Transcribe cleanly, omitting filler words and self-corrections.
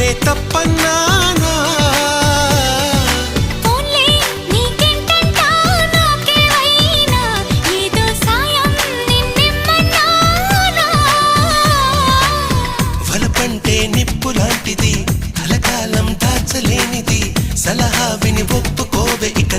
నేనే తప్పన్నానా వలపంటే నిప్పు లాంటిది కలకాలం దాచలేనిది సలహా విని ఒప్పుకోవే ఇక